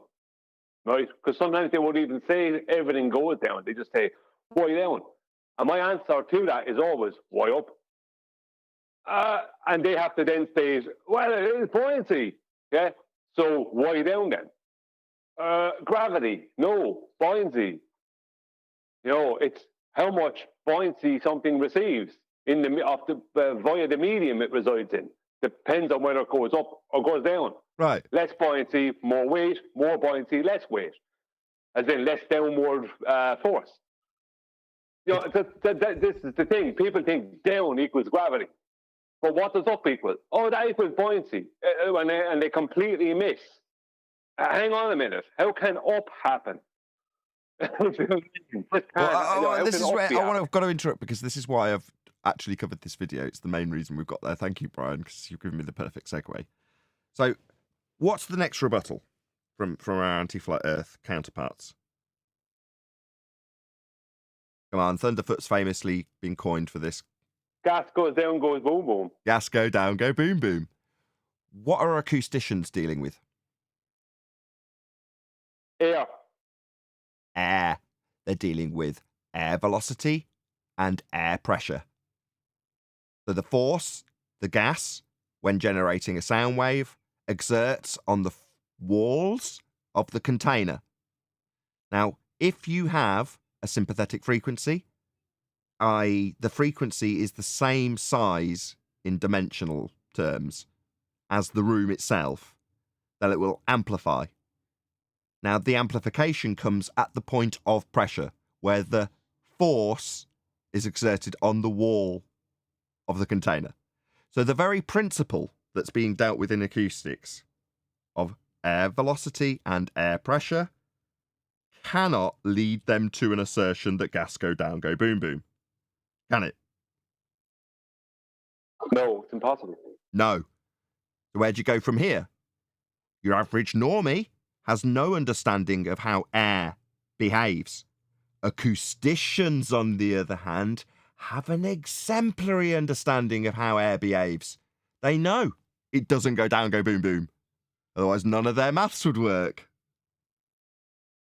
Right? Because sometimes they won't even say everything goes down. They just say, why down? And my answer to that is always, why up? And they have to then say, well, it is buoyancy. Yeah? So why down then? Gravity. No. Buoyancy. You know, it's how much buoyancy something receives in via the medium it resides in. Depends on whether it goes up or goes down. Right. Less buoyancy, more weight. More buoyancy, less weight. As in less downward force. You know, this is the thing. People think down equals gravity. But what does up equal? Oh, that equals buoyancy. And they completely miss. Hang on a minute. How can up happen? This is where I've got to interrupt, because this is why I've actually covered this video. It's the main reason we've got there. Thank you, Brian, because you've given me the perfect segue. So, what's the next rebuttal from our anti-flat Earth counterparts? Come on, Thunderfoot's famously been coined for this. Gas goes down, goes boom, boom. Gas go down, go boom, boom. What are acousticians dealing with? Air. Air. They're dealing with air velocity and air pressure. So the force, the gas, when generating a sound wave, exerts on the walls of the container. Now, if you have a sympathetic frequency, i.e. the frequency is the same size in dimensional terms as the room itself, then it will amplify. Now, the amplification comes at the point of pressure, where the force is exerted on the wall of the container. So the very principle that's being dealt with in acoustics of air velocity and air pressure cannot lead them to an assertion that gas go down, go boom, boom. Can it? No, it's impossible. No. So where'd you go from here? Your average normie has no understanding of how air behaves. Acousticians, on the other hand, have an exemplary understanding of how air behaves. They know it doesn't go down, go boom, boom. Otherwise, none of their maths would work.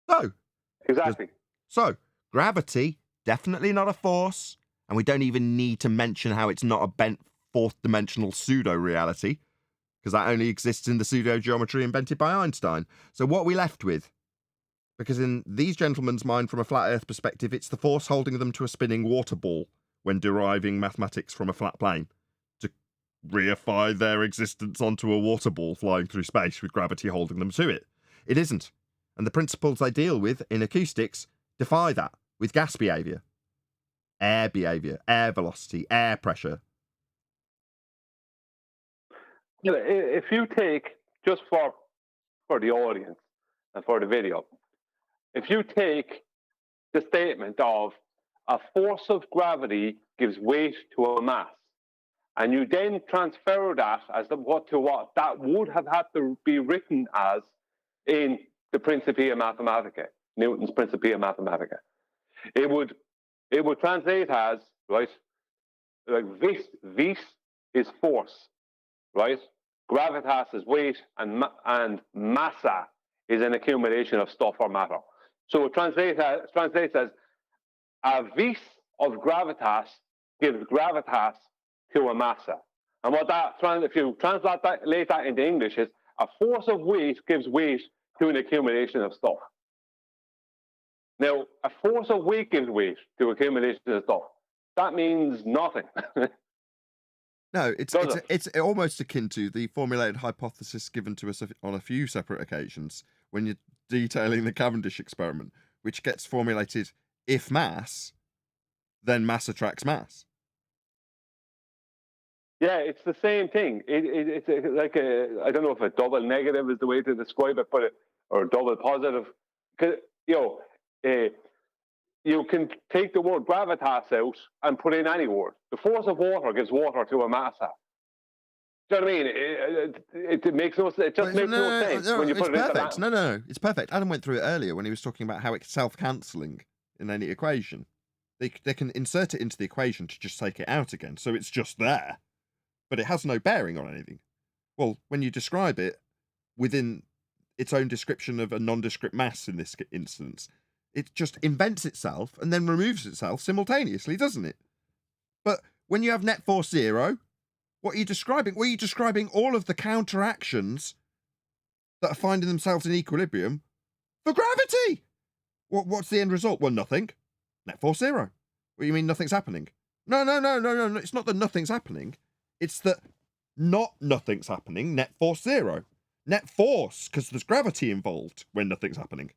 So, exactly. So, gravity, definitely not a force. And we don't even need to mention how it's not a bent fourth-dimensional pseudo-reality, because that only exists in the pseudo-geometry invented by Einstein. So what are we left with? Because in these gentlemen's mind, from a flat Earth perspective, it's the force holding them to a spinning water ball when deriving mathematics from a flat plane to reify their existence onto a water ball flying through space with gravity holding them to it. It isn't. And the principles they deal with in acoustics defy that with gas behaviour, air velocity, air pressure. If you take, just for the audience and for the video, if you take the statement of a force of gravity gives weight to a mass, and you then transfer that as what that would have had to be written as in the Principia Mathematica, Newton's Principia Mathematica, it would translate as, right, like vis is force, right? Gravitas is weight, and massa is an accumulation of stuff or matter. So it translates as a vis of gravitas gives gravitas to a massa. And what that, if you translate that into English, is a force of weight gives weight to an accumulation of stuff. Now, a force of weight gives weight to accumulation of stuff. That means nothing. No, it's almost akin to the formulated hypothesis given to us on a few separate occasions when you're detailing the Cavendish experiment, which gets formulated: if mass, then mass attracts mass. Yeah, it's the same thing. It's like I don't know if a double negative is the way to describe it, or double positive. You can take the word gravitas out and put in any word. The force of water gives water to a massa. Do you know what I mean? It makes no sense. It just makes no sense when you put it into that. No, it's perfect. Adam went through it earlier when he was talking about how it's self-cancelling in any equation. They can insert it into the equation to just take it out again, so it's just there, but it has no bearing on anything. Well, when you describe it within its own description of a nondescript mass in this instance, it just invents itself and then removes itself simultaneously, doesn't it? But when you have net force 0, what are you describing? Well, you're describing all of the counteractions that are finding themselves in equilibrium for gravity. What's the end result? Well, nothing. Net force 0. What do you mean nothing's happening? No. It's not that nothing's happening. It's that not nothing's happening. Net force 0. Net force, because there's gravity involved when nothing's happening.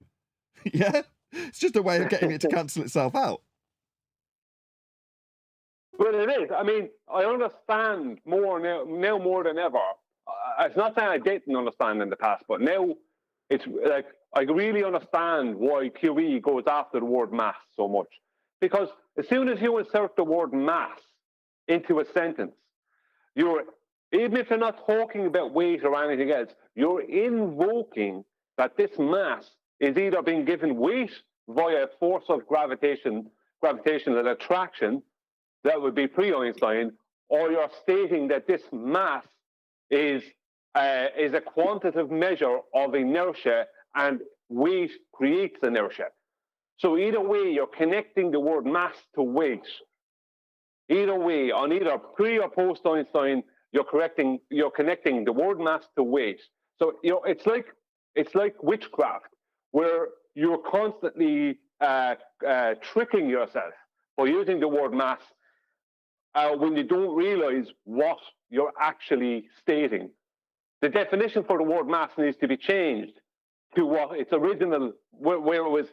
Yeah? It's just a way of getting it to cancel itself out. Well, it is. I mean, I understand more now more than ever. It's not saying I didn't understand in the past, but now it's like I really understand why QE goes after the word mass so much. Because as soon as you insert the word mass into a sentence, even if you're not talking about weight or anything else, you're invoking that this mass is either being given weight via force of gravitational attraction, that would be pre-Einstein, or you're stating that this mass is a quantitative measure of inertia and weight creates inertia. So either way, you're connecting the word mass to weight. Either way, on either pre or post-Einstein, you're connecting the word mass to weight. So it's like witchcraft, where you're constantly tricking yourself by using the word mass when you don't realize what you're actually stating. The definition for the word mass needs to be changed to what its original, where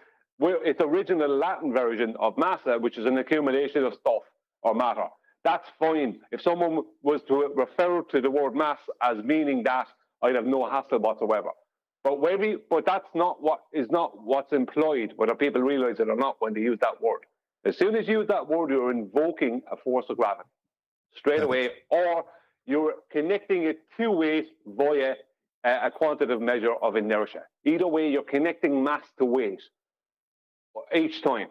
its original Latin version of massa, which is an accumulation of stuff or matter. That's fine. If someone was to refer to the word mass as meaning that, I'd have no hassle whatsoever. But that's not what's employed, whether people realize it or not when they use that word. As soon as you use that word, you're invoking a force of gravity straight away, or you're connecting it to weight via a quantitative measure of inertia. Either way, you're connecting mass to weight each time,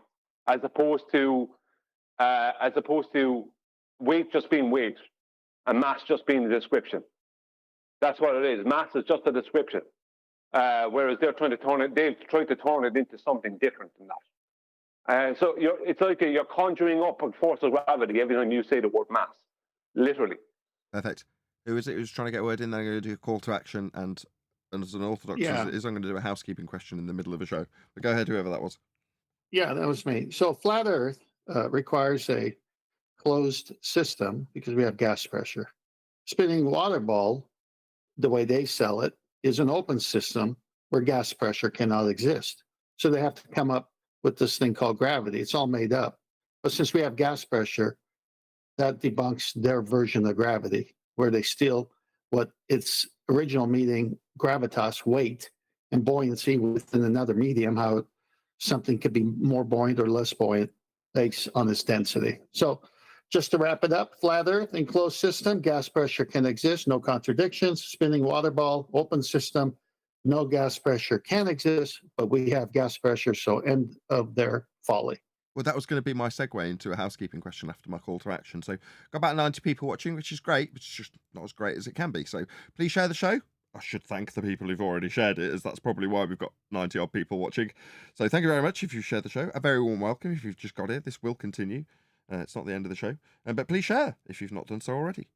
as opposed to weight just being weight and mass just being the description. That's what it is. Mass is just a description, whereas they'll try to turn it into something different than that. So it's like you're conjuring up a force of gravity every time you say the word mass, literally. Perfect. Who is it who's trying to get a word in? They're going to do a call to action, and as an orthodox as it is, I'm going to do a housekeeping question in the middle of a show. But go ahead, whoever that was. Yeah, that was me. So flat Earth requires a closed system because we have gas pressure. Spinning water ball, the way they sell it, is an open system where gas pressure cannot exist. So they have to come up with this thing called gravity. It's all made up. But since we have gas pressure, that debunks their version of gravity, where they steal what its original meaning, gravitas, weight, and buoyancy within another medium, how something could be more buoyant or less buoyant based on its density. So just to wrap it up, flat Earth, enclosed system, gas pressure can exist, no contradictions. Spinning water ball, open system, no gas pressure can exist, but we have gas pressure, so end of their folly. Well, that was going to be my segue into a housekeeping question after my call to action. So got about 90 people watching, which is great, but it's just not as great as it can be. So please share the show. I should thank the people who've already shared it, as that's probably why we've got 90 odd people watching. So thank you very much if you've shared the show. A very warm welcome if you've just got here. This will continue. It's not the end of the show. But please share if you've not done so already.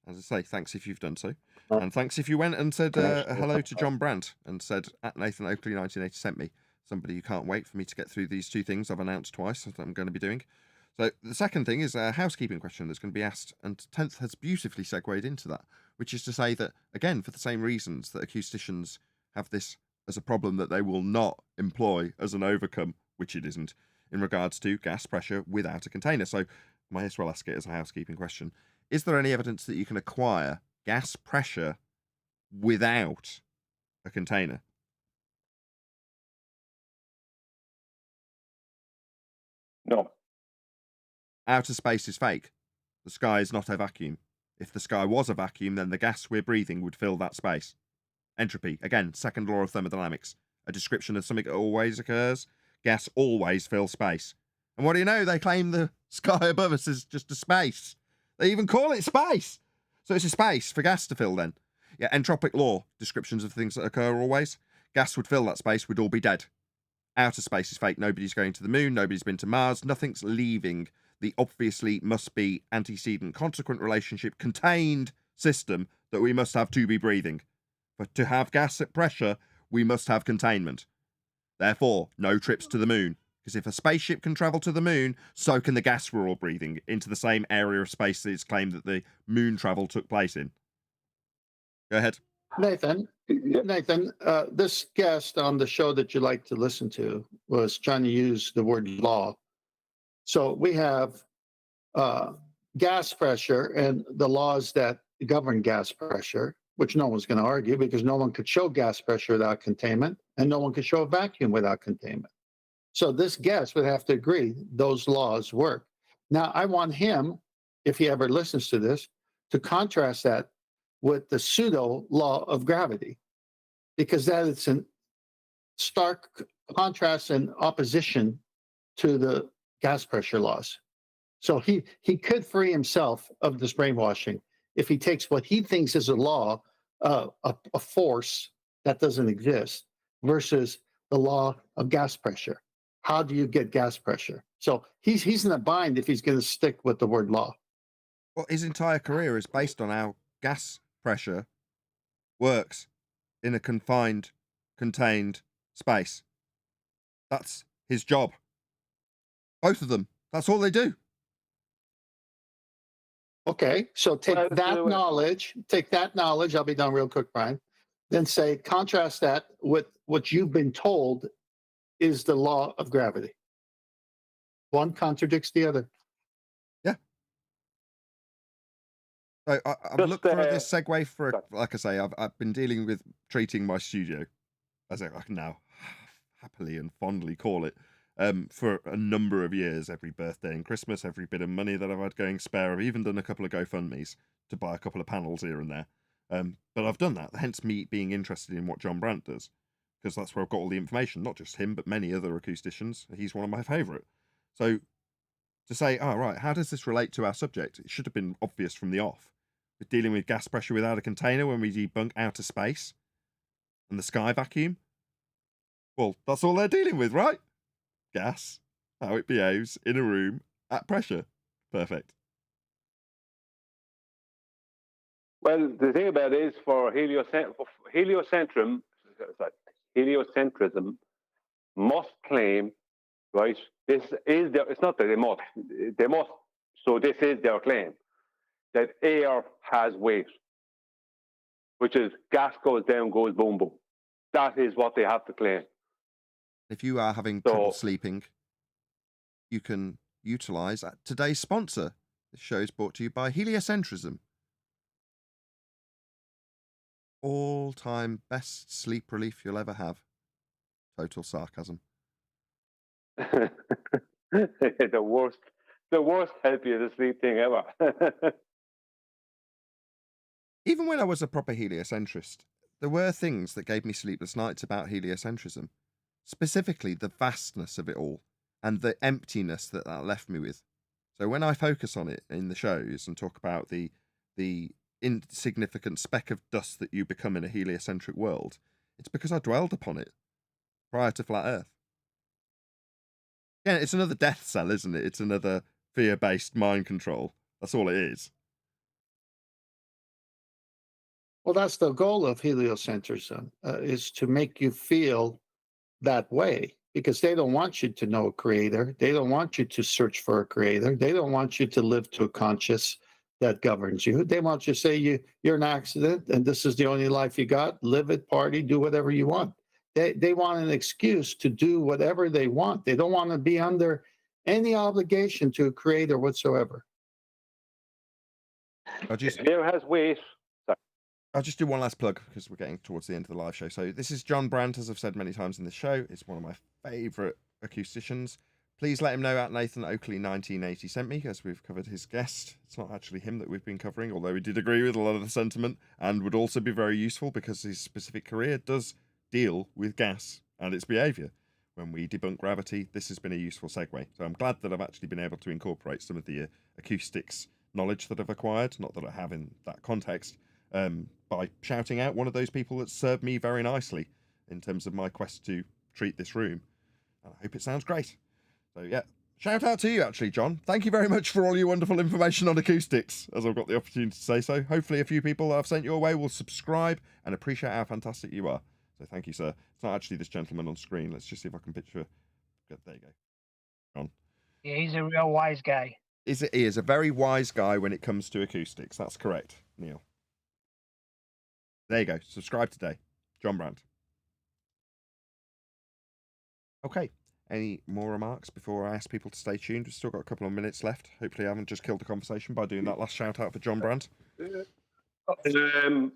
As I say, thanks if you've done so. And thanks if you went and said hello to John Brandt and said at Nathan Oakley 1980 sent me. Somebody who can't wait for me to get through these two things I've announced twice that I'm going to be doing. So the second thing is a housekeeping question that's going to be asked, and 10th has beautifully segued into that, which is to say that, again, for the same reasons that acousticians have this as a problem that they will not employ as an overcome, which it isn't, in regards to gas pressure without a container. So I might as well ask it as a housekeeping question. Is there any evidence that you can acquire gas pressure without a container? No. Outer space is fake. The sky is not a vacuum. If the sky was a vacuum, then the gas we're breathing would fill that space. Entropy, again, second law of thermodynamics, a description of something that always occurs. Gas always fills space. And what do you know? They claim the sky above us is just a space. They even call it space. So it's a space for gas to fill then. Yeah, entropic law, descriptions of things that occur always. Gas would fill that space, we'd all be dead. Outer space is fake. Nobody's going to the moon. Nobody's been to Mars. Nothing's leaving the obviously must be antecedent consequent relationship contained system that we must have to be breathing. But to have gas at pressure, we must have containment. Therefore, no trips to the moon. Because if a spaceship can travel to the moon, so can the gas we're all breathing into the same area of space that it's claimed that the moon travel took place in. Go ahead. Nathan, this guest on the show that you like to listen to was trying to use the word law. So we have gas pressure and the laws that govern gas pressure, which no one's going to argue because no one could show gas pressure without containment and no one could show a vacuum without containment. So this guest would have to agree those laws work. Now, I want him, if he ever listens to this, to contrast that with the pseudo law of gravity, because that is in stark contrast and opposition to the gas pressure laws. So he could free himself of this brainwashing if he takes what he thinks is a law, a force that doesn't exist, versus the law of gas pressure. How do you get gas pressure? So he's in a bind if he's going to stick with the word law. Well, his entire career is based on how gas pressure works in a confined, contained space. That's his job. Both of them. That's all they do. Okay, so take that knowledge, I'll be done real quick, Brian. Then say, contrast that with what you've been told is the law of gravity. One contradicts the other. Yeah. So I've looked for this segue for, like I say, I've been dealing with treating my studio, as I can now happily and fondly call it, for a number of years. Every birthday and Christmas, every bit of money that I've had going spare. I've even done a couple of GoFundMes to buy a couple of panels here and there. But I've done that, hence me being interested in what John Brandt does, because that's where I've got all the information, not just him, but many other acousticians. He's one of my favourite. So to say, oh, right, how does this relate to our subject? It should have been obvious from the off. We're dealing with gas pressure without a container when we debunk outer space and the sky vacuum. Well, that's all they're dealing with, right? Gas, how it behaves in a room at pressure. Perfect. Well, the thing about it is for heliocentrism must claim, right? This is their, it's not that they must. So this is their claim that air has weight, which is gas goes down, goes boom, boom. That is what they have to claim. If you are having trouble sleeping, you can utilize today's sponsor. This show is brought to you by heliocentrism. All-time best sleep relief you'll ever have. Total sarcasm. the worst help you to sleep thing ever. Even when I was a proper heliocentrist, there were things that gave me sleepless nights about heliocentrism. Specifically, the vastness of it all and the emptiness that left me with. So when I focus on it in the shows and talk about the insignificant speck of dust that you become in a heliocentric world, it's because I dwelled upon it prior to Flat Earth. Yeah, it's another death cell, isn't it? It's another fear-based mind control. That's all it is. Well, that's the goal of heliocentrism, is to make you feel that way, because they don't want you to know a creator. They don't want you to search for a creator. They don't want you to live to a conscious that governs you. They want you to say you're an accident and this is the only life you got. Live it, party, do whatever you want. They want an excuse to do whatever they want. They don't want to be under any obligation to a creator whatsoever. Air has weight. I'll just do one last plug because we're getting towards the end of the live show. So this is John Brandt, as I've said many times in the show. It's one of my favourite acousticians. Please let him know at Nathan Oakley 1980 sent me, as we've covered his guest. It's not actually him that we've been covering, although he did agree with a lot of the sentiment and would also be very useful because his specific career does deal with gas and its behaviour. When we debunk gravity, this has been a useful segue. So I'm glad that I've actually been able to incorporate some of the acoustics knowledge that I've acquired, not that I have in that context, by shouting out one of those people that served me very nicely in terms of my quest to treat this room. And I hope it sounds great. So yeah, shout out to you actually, John. Thank you very much for all your wonderful information on acoustics, as I've got the opportunity to say so. Hopefully a few people that I've sent your way will subscribe and appreciate how fantastic you are. So thank you, sir. It's not actually this gentleman on screen. Let's just see if I can picture. Good, there you go. John. Yeah, he's a real wise guy. He is a very wise guy when it comes to acoustics. That's correct, Neil. There you go. Subscribe today. John Brandt. Okay. Any more remarks before I ask people to stay tuned? We've still got a couple of minutes left. Hopefully I haven't just killed the conversation by doing that last shout out for John Brandt. I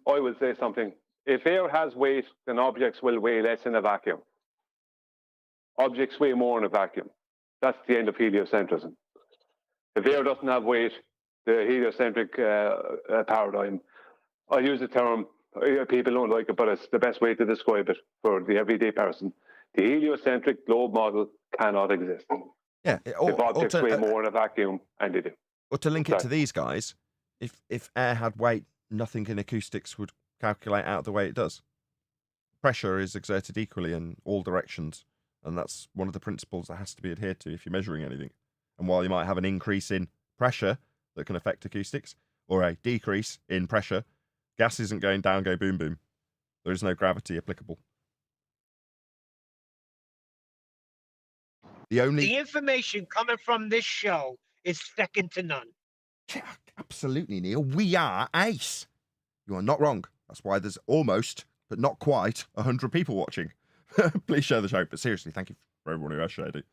will say something. If air has weight, then objects will weigh less in a vacuum. Objects weigh more in a vacuum. That's the end of heliocentrism. If air doesn't have weight, the heliocentric paradigm, I use the term, people don't like it, but it's the best way to describe it for the everyday person. The heliocentric globe model cannot exist. Yeah. If objects weigh more in a vacuum, and they do. Or to link it to these guys, if air had weight, nothing in acoustics would calculate out the way it does. Pressure is exerted equally in all directions, and that's one of the principles that has to be adhered to if you're measuring anything. And while you might have an increase in pressure that can affect acoustics, or a decrease in pressure, gas isn't going down, go boom boom. There is no gravity applicable. The information coming from this show is second to none. Yeah, absolutely, Neil. We are ace. You are not wrong. That's why there's almost, but not quite, 100 people watching. Please share the show. But seriously, thank you for everyone who has shared it.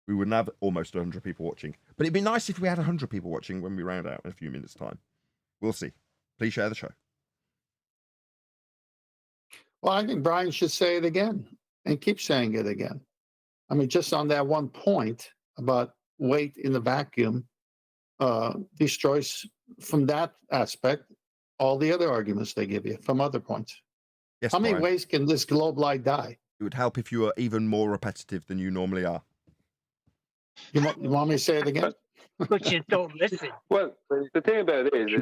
We wouldn't have almost 100 people watching. But it'd be nice if we had 100 people watching when we round out in a few minutes' time. We'll see. Please share the show. Well, I think Brian should say it again and keep saying it again. I mean, just on that one point about weight in the vacuum destroys, from that aspect, all the other arguments they give you from other points. Yes, how many Brian. ways can this globe light die? It would help if you were even more repetitive than you normally are. You want me to say it again? But you don't listen. Well, the thing about it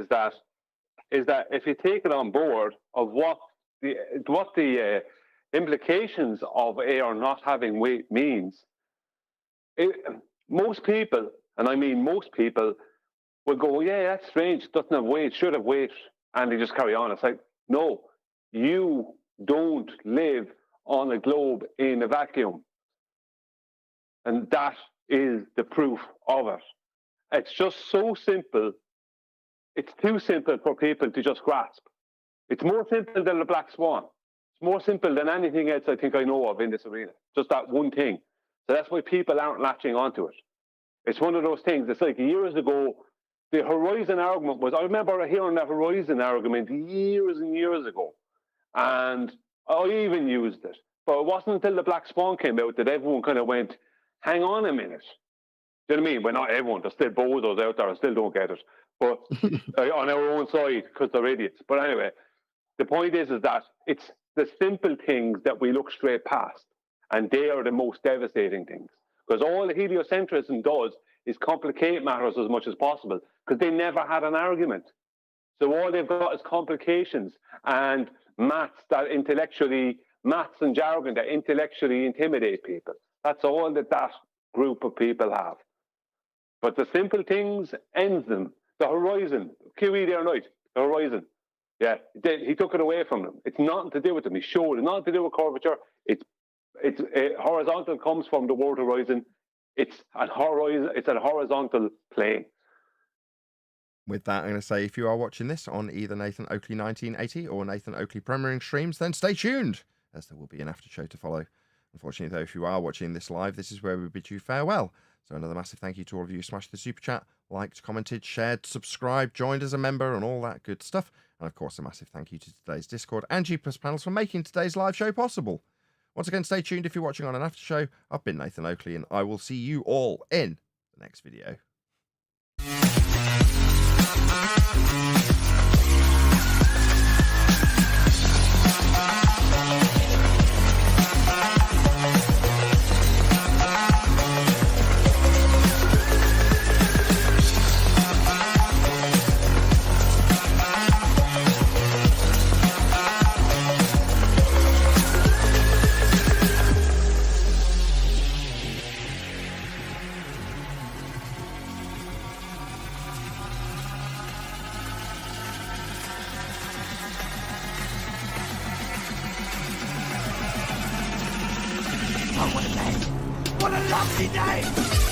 is that if you take it on board of what the implications of air not having weight means, most people, and I mean most people, will go, yeah, that's strange, it doesn't have weight, should have weight, and they just carry on. It's like, no, you don't live on a globe in a vacuum. And that is the proof of it. It's just so simple. It's too simple for people to just grasp. It's more simple than the black swan. It's more simple than anything else I think I know of in this arena. Just that one thing. So that's why people aren't latching onto it. It's one of those things. It's like years ago, the horizon argument was, I remember hearing that horizon argument years and years ago. And I even used it. But it wasn't until the black swan came out that everyone kind of went, hang on a minute. Do you know what I mean? Well, not everyone. There's still bozos out there. I still don't get it. But on our own side, because they're idiots. But anyway, the point is that it's the simple things that we look straight past. And they are the most devastating things. Because all the heliocentrism does is complicate matters as much as possible. Because they never had an argument. So all they've got is complications and maths and jargon that intellectually intimidate people. That's all that group of people have. But the simple things ends them. The horizon, QE there night, the horizon. Yeah, he took it away from them. It's nothing to do with them. He showed it's nothing to do with curvature. It's horizontal comes from the word horizon. It's a horizontal plane. With that, I'm going to say if you are watching this on either Nathan Oakley 1980 or Nathan Oakley Premiering streams, then stay tuned, as there will be an after show to follow. Unfortunately, though, if you are watching this live, this is where we bid you farewell. So another massive thank you to all of you who smashed the super chat, liked, commented, shared, subscribed, joined as a member, and all that good stuff. And of course, a massive thank you to today's Discord and G+ panels for making today's live show possible. Once again, stay tuned if you're watching on an after show. I've been Nathan Oakley, and I will see you all in the next video. What a lovely day!